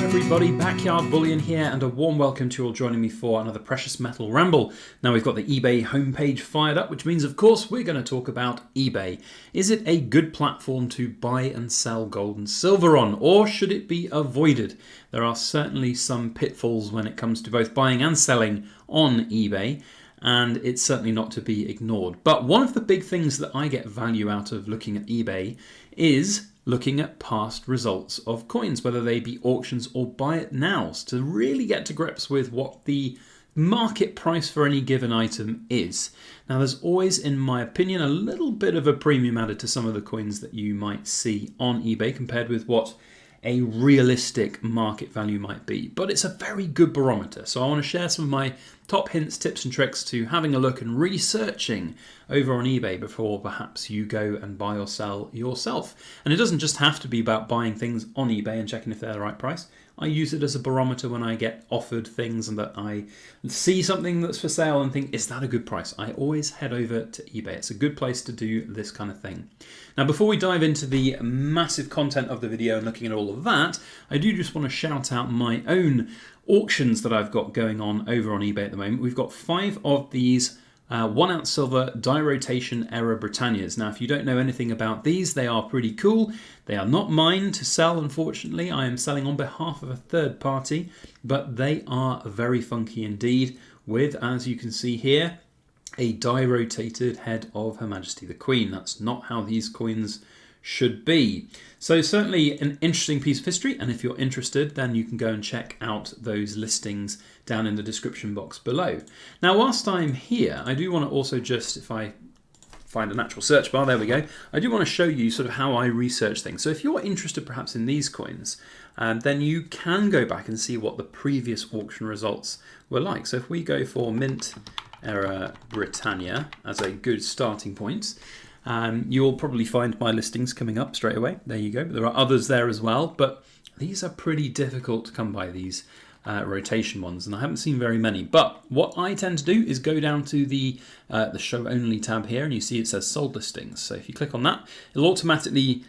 everybody, Backyard Bullion here, and a warm welcome to you all joining me for another Precious Metal Ramble. Now we've got the eBay homepage fired up, which means of course we're going to talk about eBay. Is it a good platform to buy and sell gold and silver on, or should it be avoided? There are certainly some pitfalls when it comes to both buying and selling on eBay, and it's certainly not to be ignored. But one of the big things that I get value out of looking at eBay is looking at past results of coins, whether they be auctions or buy it nows, to really get to grips with what the market price for any given item is. Now there's always, in my opinion, a little bit of a premium added to some of the coins that you might see on eBay compared with what a realistic market value might be, but it's a very good barometer. So I want to share some of my top hints, tips and tricks to having a look and researching over on eBay before perhaps you go and buy or sell yourself. And it doesn't just have to be about buying things on eBay and checking if they're the right price. I use it as a barometer when I get offered things and that I see something that's for sale and think, is that a good price? I always head over to eBay. It's a good place to do this kind of thing. Now, before we dive into the massive content of the video and looking at all of that, I do just want to shout out my own auctions that I've got going on over on eBay at the moment. We've got 5 of these 1 ounce silver die rotation era Britannias. Now, if you don't know anything about these, they are pretty cool. They are not mine to sell, unfortunately. I am selling on behalf of a third party, but they are very funky indeed with, as you can see here, a die rotated head of Her Majesty the Queen. That's not how these coins should be. So certainly an interesting piece of history, and if you're interested then you can go and check out those listings down in the description box below. Now whilst I'm here, I do want to also just, if I find an actual search bar, there we go, I do want to show you sort of how I research things. So if you're interested perhaps in these coins, then you can go back and see what the previous auction results were like. So if we go for Mint Era Britannia as a good starting point, you'll probably find my listings coming up straight away. There you go. But there are others there as well, but these are pretty difficult to come by, these rotation ones, and I haven't seen very many. But what I tend to do is go down to the show only tab here, and you see it says sold listings. So if you click on that, it'll automatically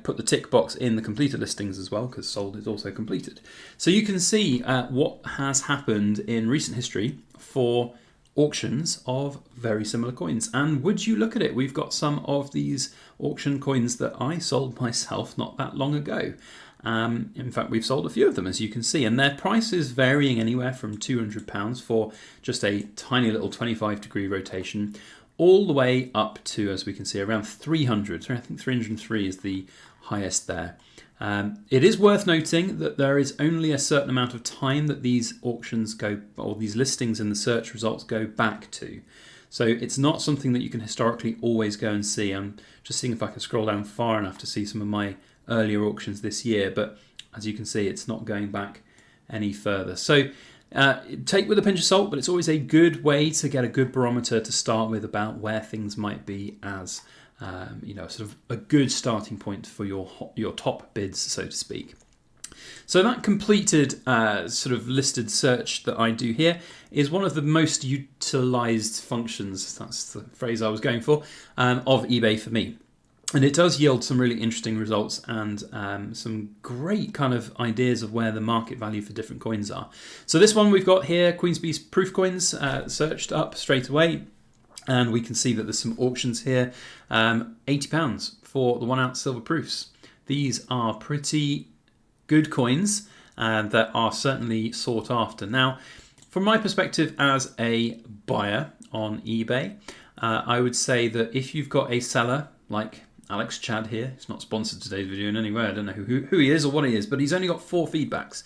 put the tick box in the completed listings as well, because sold is also completed. So you can see what has happened in recent history for auctions of very similar coins. And would you look at it, we've got some of these auction coins that I sold myself not that long ago. In fact, we've sold a few of them, as you can see, and their price is varying anywhere from £200 for just a tiny little 25-degree rotation, all the way up to, as we can see, around 300. So I think 303 is the highest there. It is worth noting that there is only a certain amount of time that these auctions go, or these listings in the search results go back to. So it's not something that you can historically always go and see. I'm just seeing if I can scroll down far enough to see some of my earlier auctions this year, but as you can see, it's not going back any further. So take with a pinch of salt, but it's always a good way to get a good barometer to start with about where things might be as sort of a good starting point for your top bids, so to speak. So that completed sort of listed search that I do here is one of the most utilized functions, that's the phrase I was going for, of eBay for me. And it does yield some really interesting results and some great kind of ideas of where the market value for different coins are. So this one we've got here, Queensby's proof coins, searched up straight away. And we can see that there's some auctions here, £80 for the 1 ounce silver proofs. These are pretty good coins that are certainly sought after. Now, from my perspective as a buyer on eBay, I would say that if you've got a seller like Alex Chad here, he's not sponsored today's video in any way, I don't know who he is or what he is, but he's only got 4 feedbacks.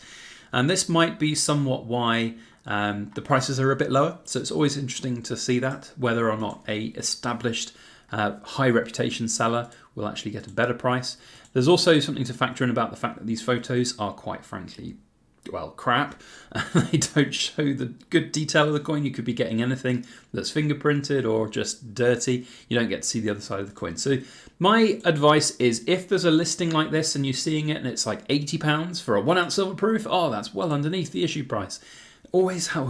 And this might be somewhat why the prices are a bit lower, so it's always interesting to see that, whether or not a established high reputation seller will actually get a better price. There's also something to factor in about the fact that these photos are quite frankly, well, crap. They don't show the good detail of the coin. You could be getting anything that's fingerprinted or just dirty. You don't get to see the other side of the coin. So my advice is, if there's a listing like this and you're seeing it and it's like £80 for a 1 ounce silver proof, oh, that's well underneath the issue price. Always have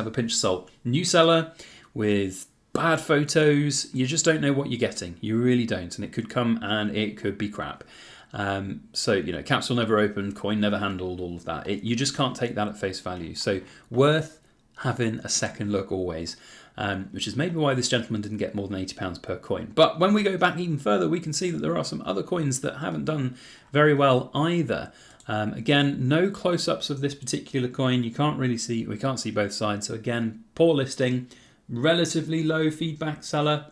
a pinch of salt. New seller with bad photos, you just don't know what you're getting. You really don't, and it could come and it could be crap. So, capsule never opened, coin never handled, all of that. You just can't take that at face value. So worth having a second look always, which is maybe why this gentleman didn't get more than £80 per coin. But when we go back even further, we can see that there are some other coins that haven't done very well either. Again, no close-ups of this particular coin. We can't see both sides. So again, poor listing, relatively low feedback seller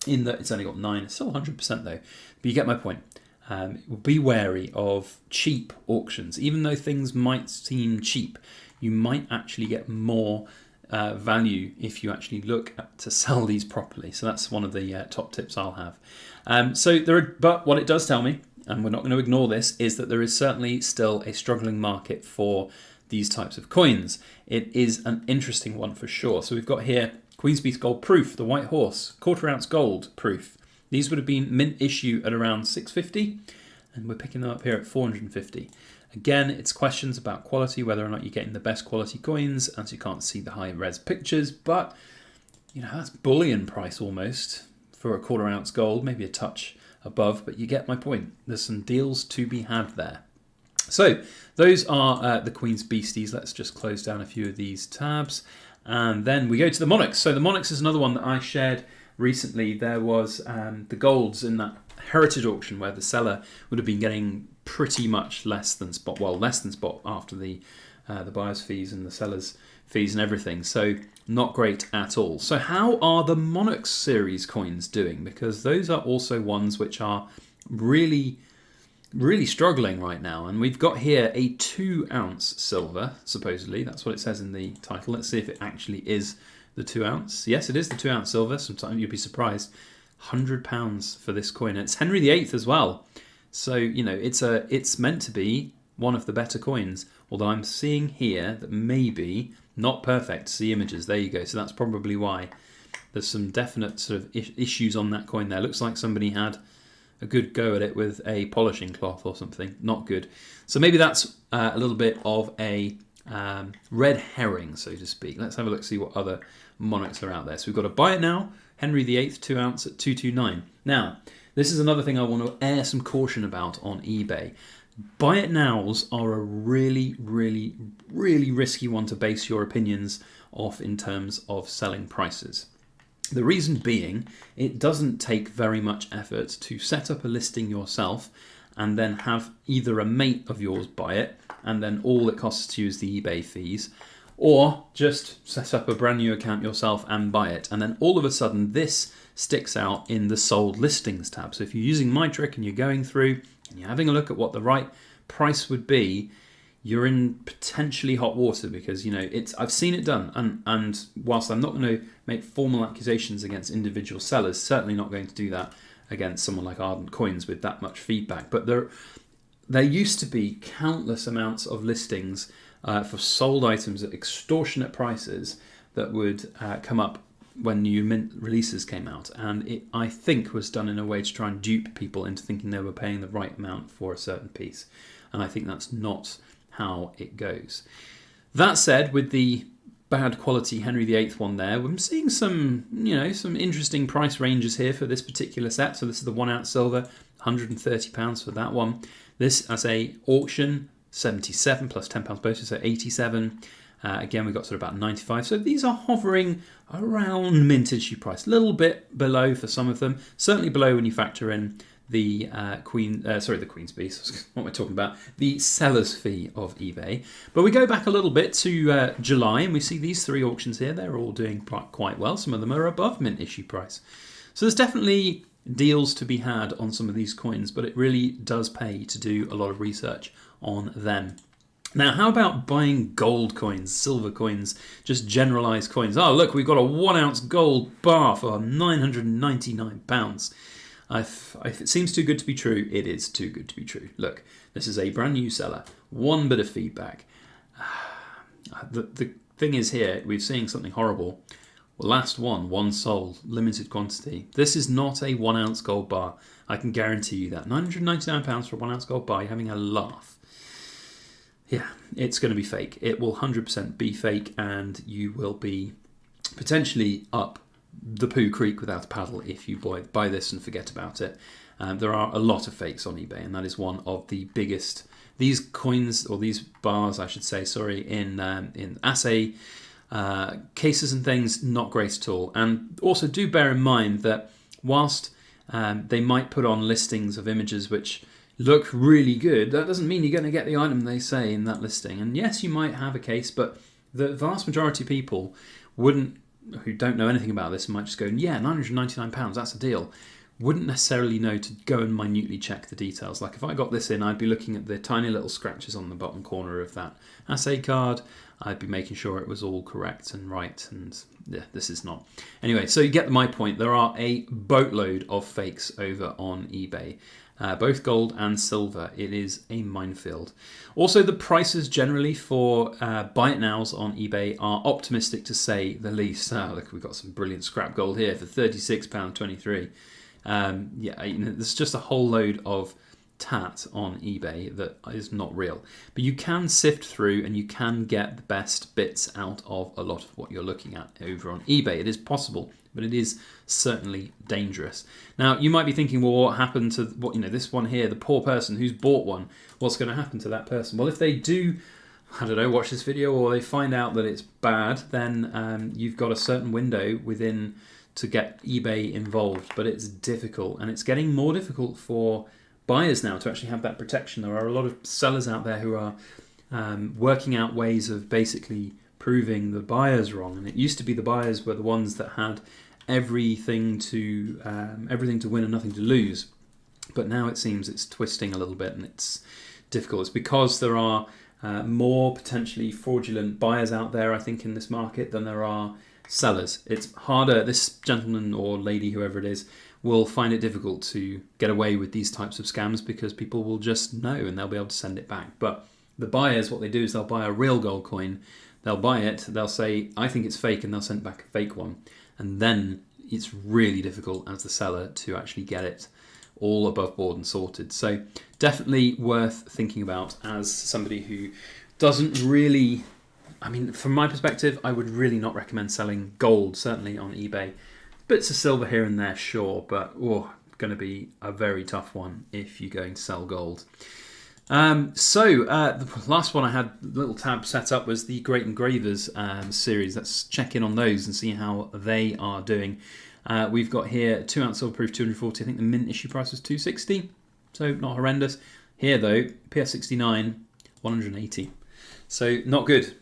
in that it's only got 9. It's still 100% though. But you get my point. Be wary of cheap auctions. Even though things might seem cheap, you might actually get more value if you actually look to sell these properly. So that's one of the top tips I'll have. But what it does tell me, and we're not going to ignore this, is that there is certainly still a struggling market for these types of coins. It is an interesting one for sure. So we've got here Queen's Beast Gold Proof, the White Horse, quarter ounce gold proof. These would have been mint issue at around 650, and we're picking them up here at 450. Again, it's questions about quality, whether or not you're getting the best quality coins, as you can't see the high res pictures, but that's bullion price almost for a quarter ounce gold, maybe a touch above, but you get my point. There's some deals to be had there. So those are the Queen's Beasties. Let's just close down a few of these tabs, and then we go to the Monarchs. So the Monarchs is another one that I shared recently. There was the golds in that heritage auction where the seller would have been getting pretty much less than spot after the buyer's fees and the seller's fees and everything. So not great at all. So how are the Monarchs series coins doing? Because those are also ones which are really struggling right now. And we've got here a 2 ounce silver, supposedly. That's what it says in the title. Let's see if it actually is the 2 ounce. Yes, it is the 2 ounce silver. Sometimes you'd be surprised. £100 for this coin. And it's Henry VIII as well. So, it's meant to be one of the better coins. Although I'm seeing here that maybe not perfect to see images. There you go. So that's probably why. There's some definite sort of issues on that coin there. Looks like somebody had a good go at it with a polishing cloth or something. Not good. So maybe that's a little bit of a red herring, so to speak. Let's have a look, see what other Monarchs are out there. So we've got a buy it now, Henry VIII, 2 ounce at 229. Now, this is another thing I want to air some caution about on eBay. Buy it nows are a really, really, really risky one to base your opinions off in terms of selling prices. The reason being, it doesn't take very much effort to set up a listing yourself and then have either a mate of yours buy it and then all it costs you is the eBay fees, or just set up a brand new account yourself and buy it. And then all of a sudden this sticks out in the sold listings tab. So if you're using my trick and you're going through and you're having a look at what the right price would be, you're in potentially hot water because I've seen it done, and whilst I'm not going to make formal accusations against individual sellers, certainly not going to do that against someone like Ardent Coins with that much feedback. But there used to be countless amounts of listings for sold items at extortionate prices that would come up when new mint releases came out, and it, I think, was done in a way to try and dupe people into thinking they were paying the right amount for a certain piece, and I think that's not how it goes. That said, with the bad quality Henry VIII one there, I'm seeing some interesting price ranges here for this particular set. So this is the 1 ounce silver, £130 for that one. This as a auction, 77 plus £10 postage, so 87. Again, we've got sort of about 95. So these are hovering around mint issue price, a little bit below for some of them, certainly below when you factor in the the Queen's Beast, what we're talking about, the seller's fee of eBay. But we go back a little bit to July and we see these 3 auctions here. They're all doing quite well. Some of them are above mint issue price. So there's definitely deals to be had on some of these coins, but it really does pay to do a lot of research on them. Now, how about buying gold coins, silver coins, just generalized coins? Oh, look, we've got a 1 ounce gold bar for £999. If it seems too good to be true, it is too good to be true. Look, this is a brand new seller. One bit of feedback. The thing is here, we're seeing something horrible. Last one sold, limited quantity. This is not a 1 ounce gold bar. I can guarantee you that. £999 for a 1 ounce gold bar, you're having a laugh. Yeah, it's going to be fake. It will 100% be fake, and you will be potentially up the poo creek without a paddle if you buy this and forget about it. There are a lot of fakes on eBay, and that is one of the biggest. These coins, or these bars, I should say, sorry, in assay cases and things, not great at all. And also do bear in mind that whilst they might put on listings of images which look really good, that doesn't mean you're going to get the item they say in that listing. And yes, you might have a case, but the vast majority of people who don't know anything about this might just go, yeah, £999, that's a deal. Wouldn't necessarily know to go and minutely check the details. Like if I got this in, I'd be looking at the tiny little scratches on the bottom corner of that assay card. I'd be making sure it was all correct and right, and yeah, this is not. Anyway, so you get my point. There are a boatload of fakes over on eBay, both gold and silver. It is a minefield. Also, the prices generally for buy it nows on eBay are optimistic to say the least. Look, we've got some brilliant scrap gold here for £36.23. There's just a whole load of tat on eBay that is not real. But you can sift through and you can get the best bits out of a lot of what you're looking at over on eBay. It is possible, but it is certainly dangerous. Now, you might be thinking, well, what happened to this one here, the poor person who's bought one? What's going to happen to that person? Well, if they do, I don't know, watch this video, or they find out that it's bad, then you've got a certain window within to get eBay involved, but it's difficult, and it's getting more difficult for buyers now to actually have that protection. There are a lot of sellers out there who are working out ways of basically proving the buyers wrong, and it used to be the buyers were the ones that had everything to win and nothing to lose, but now it seems it's twisting a little bit and it's difficult. It's because there are more potentially fraudulent buyers out there, I think, in this market than there are sellers. It's harder. This gentleman or lady, whoever it is, will find it difficult to get away with these types of scams because people will just know and they'll be able to send it back. But the buyers, what they do is they'll buy a real gold coin, they'll buy it, they'll say, I think it's fake, and they'll send back a fake one. And then it's really difficult as the seller to actually get it all above board and sorted. So definitely worth thinking about as somebody who doesn't really, from my perspective, I would really not recommend selling gold, certainly on eBay. Bits of silver here and there, sure, but going to be a very tough one if you're going to sell gold. The last one I had a little tab set up was the Great Engravers series. Let's check in on those and see how they are doing. We've got here 2 ounce silver proof 240. I think the mint issue price was 260, so not horrendous. Here though, PS69 180, so not good.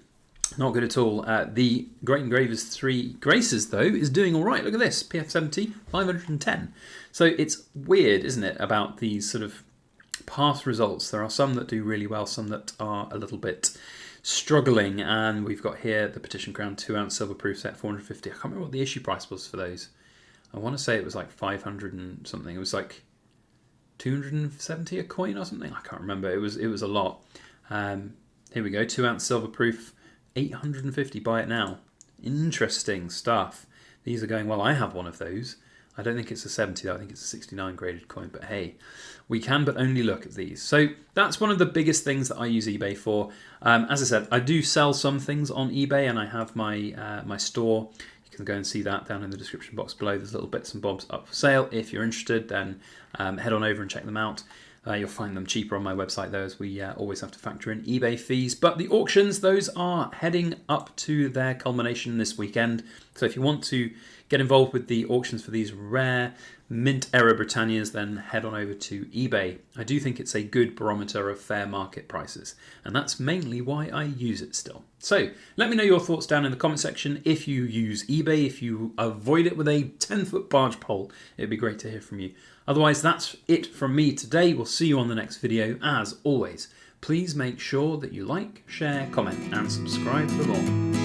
Not good at all. The Great Engravers 3 Graces, though, is doing all right. Look at this, PF70, 510. So it's weird, isn't it, about these sort of past results. There are some that do really well, some that are a little bit struggling. And we've got here the Petition Crown 2 ounce silver proof set, 450. I can't remember what the issue price was for those. I want to say it was like 500 and something. It was like 270 a coin or something. I can't remember. It was a lot. Here we go, 2 ounce silver proof, 850, buy it now. Interesting stuff. These are going well. I have one of those. I don't think it's a 70 though. I think it's a 69 graded coin, but hey, we can but only look at these. So that's one of the biggest things that I use eBay for. As I said, I do sell some things on eBay, and I have my my store. You can go and see that down in the description box below. There's little bits and bobs up for sale. If you're interested, then head on over and check them out. You'll find them cheaper on my website though, as we always have to factor in eBay fees. But the auctions, those are heading up to their culmination this weekend. So if you want to get involved with the auctions for these rare mint era Britannias, then head on over to eBay. I do think it's a good barometer of fair market prices, and that's mainly why I use it still. So let me know your thoughts down in the comment section. If you use eBay, if you avoid it with a 10-foot barge pole, it'd be great to hear from you. Otherwise, that's it from me today. We'll see you on the next video. As always, please make sure that you like, share, comment, and subscribe for more.